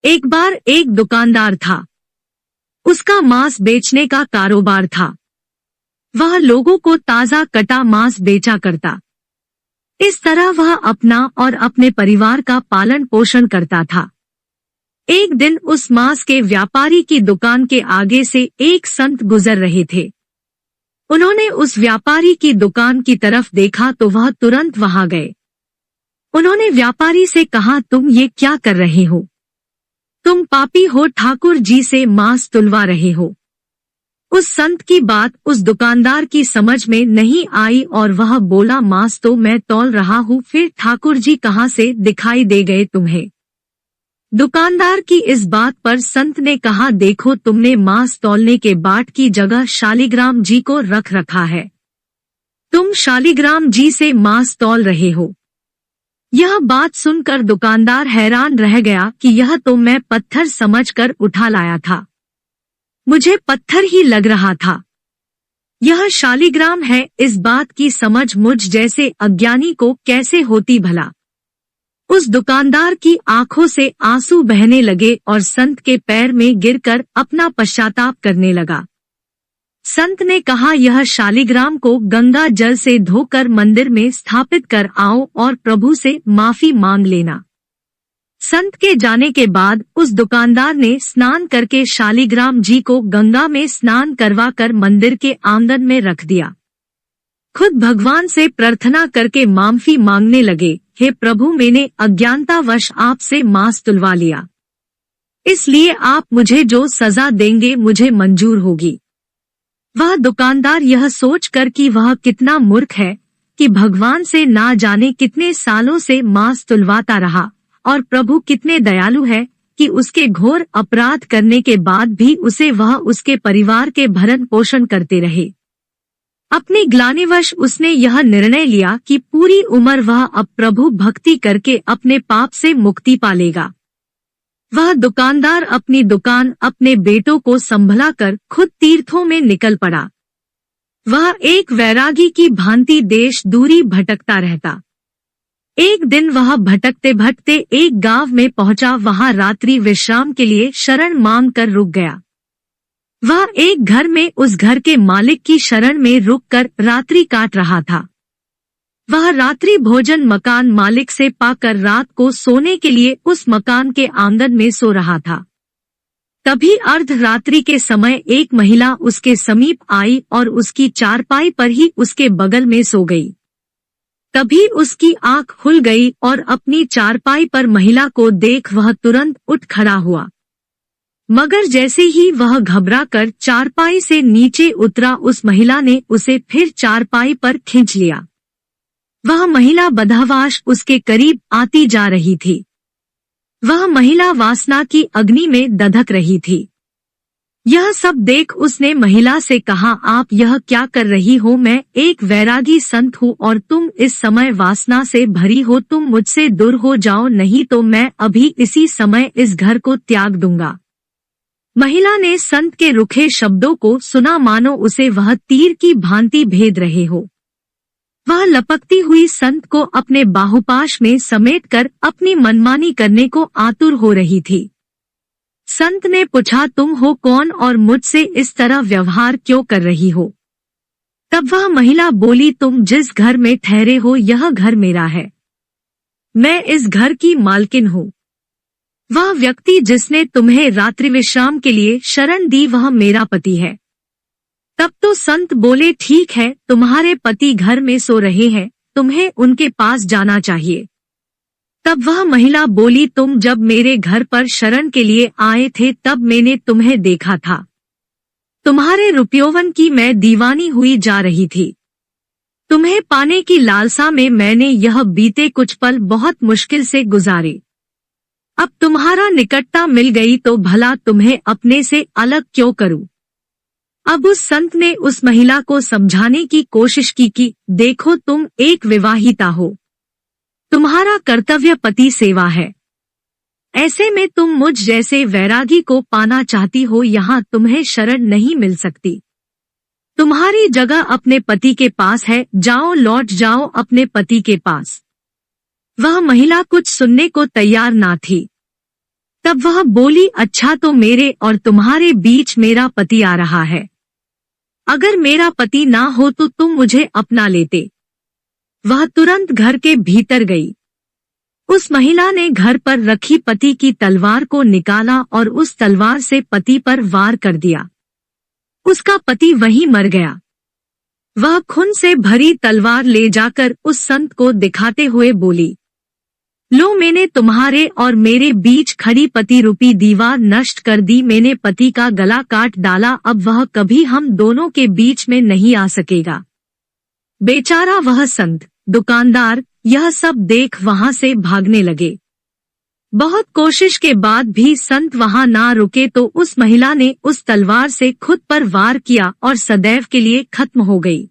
एक बार एक दुकानदार था। उसका मांस बेचने का कारोबार था। वह लोगों को ताजा कटा मांस बेचा करता। इस तरह वह अपना और अपने परिवार का पालन पोषण करता था। एक दिन उस मांस के व्यापारी की दुकान के आगे से एक संत गुजर रहे थे। उन्होंने उस व्यापारी की दुकान की तरफ देखा तो वह तुरंत वहां गए। उन्होंने व्यापारी से कहा, तुम ये क्या कर रहे हो? तुम पापी हो, ठाकुर जी से मांस तुलवा रहे हो। उस संत की बात उस दुकानदार की समझ में नहीं आई और वह बोला, मांस तो मैं तौल रहा हूँ, फिर ठाकुर जी कहाँ से दिखाई दे गए तुम्हें? दुकानदार की इस बात पर संत ने कहा, देखो तुमने मांस तौलने के बाट की जगह शालिग्राम जी को रख रखा है। तुम शालिग्राम जी से मांस तौल रहे हो। यह बात सुनकर दुकानदार हैरान रह गया कि यह तो मैं पत्थर समझकर उठा लाया था। मुझे पत्थर ही लग रहा था। यह शालिग्राम है, इस बात की समझ मुझ जैसे अज्ञानी को कैसे होती भला? उस दुकानदार की आंखों से आंसू बहने लगे और संत के पैर में गिरकर अपना पश्चाताप करने लगा। संत ने कहा, यह शालिग्राम को गंगा जल से धोकर मंदिर में स्थापित कर आओ और प्रभु से माफी मांग लेना। संत के जाने के बाद उस दुकानदार ने स्नान करके शालिग्राम जी को गंगा में स्नान करवाकर मंदिर के आंगन में रख दिया। खुद भगवान से प्रार्थना करके माफी मांगने लगे, हे प्रभु, मैंने अज्ञानतावश आपसे मांस तुलवा लिया, इसलिए आप मुझे जो सजा देंगे मुझे मंजूर होगी। वह दुकानदार यह सोचकर कि वह कितना मूर्ख है कि भगवान से ना जाने कितने सालों से मांस तुलवाता रहा और प्रभु कितने दयालु है कि उसके घोर अपराध करने के बाद भी उसे वह उसके परिवार के भरण पोषण करते रहे। अपनी ग्लानिवश उसने यह निर्णय लिया कि पूरी उम्र वह अब प्रभु भक्ति करके अपने पाप से मुक्ति पालेगा। वह दुकानदार अपनी दुकान अपने बेटों को संभला कर खुद तीर्थों में निकल पड़ा। वह एक वैरागी की भांति देश दूरी भटकता रहता। एक दिन वह भटकते भटकते एक गांव में पहुंचा। वहां रात्रि विश्राम के लिए शरण मांग कर रुक गया। वह एक घर में उस घर के मालिक की शरण में रुककर रात्रि काट रहा था। वह रात्रि भोजन मकान मालिक से पाकर रात को सोने के लिए उस मकान के आंगन में सो रहा था। तभी अर्धरात्रि के समय एक महिला उसके समीप आई और उसकी चारपाई पर ही उसके बगल में सो गई। तभी उसकी आंख खुल गई और अपनी चारपाई पर महिला को देख वह तुरंत उठ खड़ा हुआ। मगर जैसे ही वह घबराकर चारपाई से नीचे उतरा, उस महिला ने उसे फिर चारपाई पर खींच लिया। वह महिला बदहवास उसके करीब आती जा रही थी। वह महिला वासना की अग्नि में दधक रही थी। यह सब देख उसने महिला से कहा, आप यह क्या कर रही हो? मैं एक वैरागी संत हूँ और तुम इस समय वासना से भरी हो। तुम मुझसे दूर हो जाओ, नहीं तो मैं अभी इसी समय इस घर को त्याग दूंगा। महिला ने संत के रुखे शब्दों को सुना, मानो उसे वह तीर की भांति भेद रहे हो। वह लपकती हुई संत को अपने बाहुपाश में समेटकर अपनी मनमानी करने को आतुर हो रही थी। संत ने पूछा, तुम हो कौन और मुझसे इस तरह व्यवहार क्यों कर रही हो? तब वह महिला बोली, तुम जिस घर में ठहरे हो यह घर मेरा है। मैं इस घर की मालकिन हूँ। वह व्यक्ति जिसने तुम्हें रात्रि विश्राम के लिए शरण दी वह मेरा पति है। तब तो संत बोले, ठीक है, तुम्हारे पति घर में सो रहे हैं, तुम्हें उनके पास जाना चाहिए। तब वह महिला बोली, तुम जब मेरे घर पर शरण के लिए आए थे तब मैंने तुम्हें देखा था। तुम्हारे रुपयोवन की मैं दीवानी हुई जा रही थी। तुम्हें पाने की लालसा में मैंने यह बीते कुछ पल बहुत मुश्किल से गुजारे। अब तुम्हारा निकटता मिल गई तो भला तुम्हें अपने से अलग क्यों करूं? अब उस संत ने उस महिला को समझाने की कोशिश की कि देखो, तुम एक विवाहिता हो, तुम्हारा कर्तव्य पति सेवा है। ऐसे में तुम मुझ जैसे वैरागी को पाना चाहती हो, यहाँ तुम्हें शरण नहीं मिल सकती। तुम्हारी जगह अपने पति के पास है, जाओ, लौट जाओ अपने पति के पास। वह महिला कुछ सुनने को तैयार ना थी। तब वह बोली, अच्छा तो मेरे और तुम्हारे बीच मेरा पति आ रहा है। अगर मेरा पति ना हो तो तुम मुझे अपना लेते। वह तुरंत घर के भीतर गई। उस महिला ने घर पर रखी पति की तलवार को निकाला और उस तलवार से पति पर वार कर दिया। उसका पति वहीं मर गया। वह खून से भरी तलवार ले जाकर उस संत को दिखाते हुए बोली, लो मैंने तुम्हारे और मेरे बीच खड़ी पति रूपी दीवार नष्ट कर दी। मैंने पति का गला काट डाला। अब वह कभी हम दोनों के बीच में नहीं आ सकेगा। बेचारा वह संत, दुकानदार यह सब देख वहां से भागने लगे। बहुत कोशिश के बाद भी संत वहां ना रुके तो उस महिला ने उस तलवार से खुद पर वार किया और सदैव के लिए खत्म हो गई।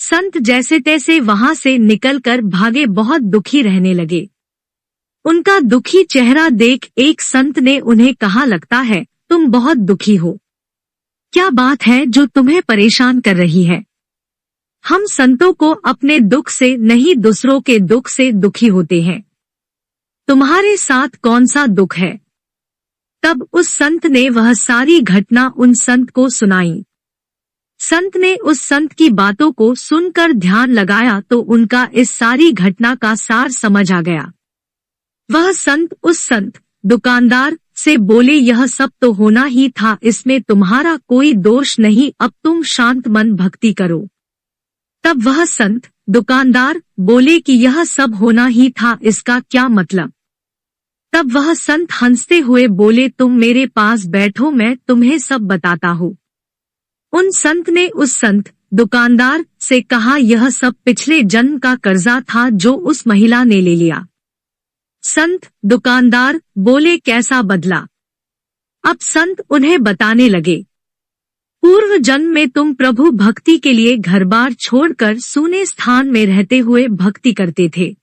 संत जैसे तैसे वहां से निकलकर भागे, बहुत दुखी रहने लगे। उनका दुखी चेहरा देख एक संत ने उन्हें कहा, लगता है तुम बहुत दुखी हो। क्या बात है जो तुम्हें परेशान कर रही है? हम संतों को अपने दुख से नहीं दूसरों के दुख से दुखी होते हैं। तुम्हारे साथ कौन सा दुख है? तब उस संत ने वह सारी घटना उन संत को सुनाई। संत ने उस संत की बातों को सुनकर ध्यान लगाया तो उनका इस सारी घटना का सार समझ आ गया। वह संत उस संत, दुकानदार से बोले, यह सब तो होना ही था, इसमें तुम्हारा कोई दोष नहीं, अब तुम शांत मन भक्ति करो। तब वह संत, दुकानदार बोले कि यह सब होना ही था, इसका क्या मतलब? तब वह संत हंसते हुए बोले, तुम मेरे पास बैठो, मैं तुम्हें सब बताता हूँ। उन संत ने उस संत, दुकानदार से कहा, यह सब पिछले जन्म का कर्जा था जो उस महिला ने ले लिया। संत, दुकानदार बोले, कैसा बदला? अब संत उन्हें बताने लगे, पूर्व जन्म में तुम प्रभु भक्ति के लिए घर बार छोड़कर सूने स्थान में रहते हुए भक्ति करते थे।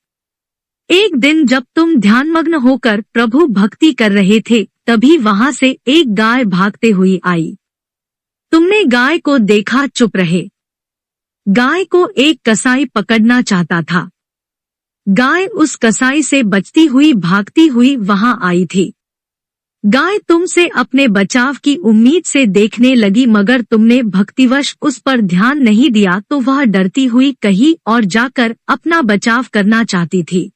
एक दिन जब तुम ध्यानमग्न होकर प्रभु भक्ति कर रहे थे तभी वहां से एक गाय भागते हुई आई। तुमने गाय को देखा, चुप रहे। गाय को एक कसाई पकड़ना चाहता था। गाय उस कसाई से बचती हुई भागती हुई वहां आई थी। गाय तुमसे अपने बचाव की उम्मीद से देखने लगी, मगर तुमने भक्तिवश उस पर ध्यान नहीं दिया तो वह डरती हुई कहीं और जाकर अपना बचाव करना चाहती थी।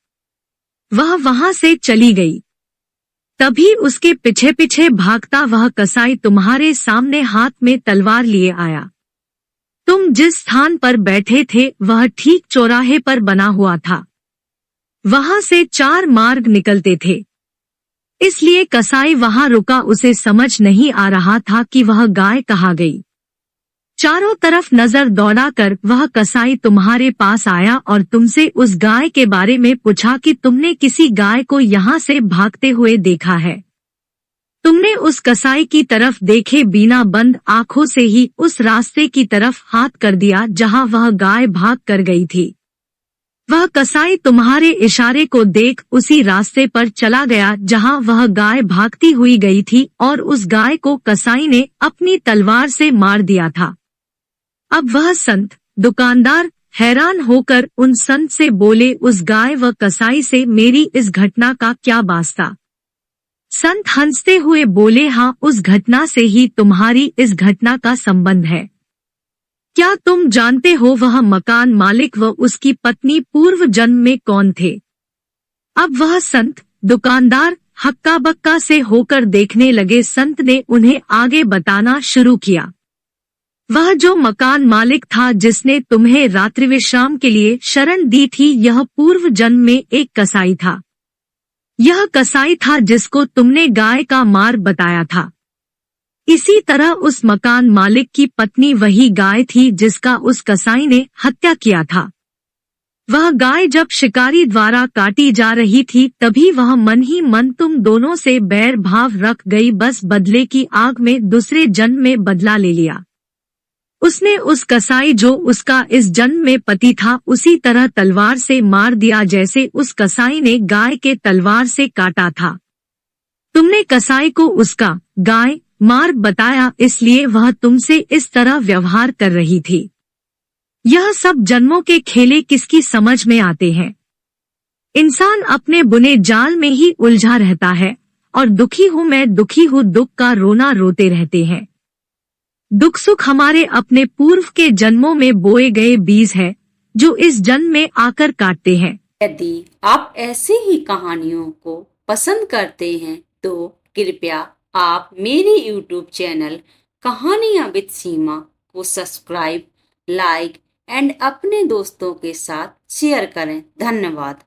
वह वहां से चली गई। तभी उसके पीछे पीछे भागता वह कसाई तुम्हारे सामने हाथ में तलवार लिए आया। तुम जिस स्थान पर बैठे थे वह ठीक चौराहे पर बना हुआ था। वहां से 4 मार्ग निकलते थे, इसलिए कसाई वहां रुका। उसे समझ नहीं आ रहा था कि वह गाय कहाँ गई। चारों तरफ नजर दौड़ाकर वह कसाई तुम्हारे पास आया और तुमसे उस गाय के बारे में पूछा कि तुमने किसी गाय को यहाँ से भागते हुए देखा है। तुमने उस कसाई की तरफ देखे बिना बंद आंखों से ही उस रास्ते की तरफ हाथ कर दिया जहाँ वह गाय भाग कर गई थी। वह कसाई तुम्हारे इशारे को देख उसी रास्ते पर चला गया जहां वह गाय भागती हुई गई थी और उस गाय को कसाई ने अपनी तलवार से मार दिया था। अब वह संत, दुकानदार हैरान होकर उन संत से बोले, उस गाय व कसाई से मेरी इस घटना का क्या वास्ता? संत हंसते हुए बोले, हाँ, उस घटना से ही तुम्हारी इस घटना का संबंध है। क्या तुम जानते हो वह मकान मालिक व उसकी पत्नी पूर्व जन्म में कौन थे? अब वह संत, दुकानदार हक्का बक्का से होकर देखने लगे। संत ने उन्हें आगे बताना शुरू किया। वह जो मकान मालिक था जिसने तुम्हें रात्रि विश्राम के लिए शरण दी थी, यह पूर्व जन्म में एक कसाई था। यह कसाई था जिसको तुमने गाय का मार्ग बताया था। इसी तरह उस मकान मालिक की पत्नी वही गाय थी जिसका उस कसाई ने हत्या किया था। वह गाय जब शिकारी द्वारा काटी जा रही थी तभी वह मन ही मन तुम दोनों से बैर भाव रख गई। बस बदले की आग में दूसरे जन्म में बदला ले लिया। उसने उस कसाई जो उसका इस जन्म में पति था उसी तरह तलवार से मार दिया जैसे उस कसाई ने गाय के तलवार से काटा था। तुमने कसाई को उसका गाय मार्ग बताया, इसलिए वह तुमसे इस तरह व्यवहार कर रही थी। यह सब जन्मों के खेले किसकी समझ में आते हैं? इंसान अपने बुने जाल में ही उलझा रहता है और दुखी हूँ मैं दुखी हूँ दुख का रोना रोते रहते हैं। दुख सुख हमारे अपने पूर्व के जन्मों में बोए गए बीज है जो इस जन्म में आकर काटते हैं। यदि आप ऐसे ही कहानियों को पसंद करते हैं तो कृपया आप मेरे YouTube चैनल कहानियां विद सीमा को सब्सक्राइब, लाइक एंड अपने दोस्तों के साथ शेयर करें। धन्यवाद।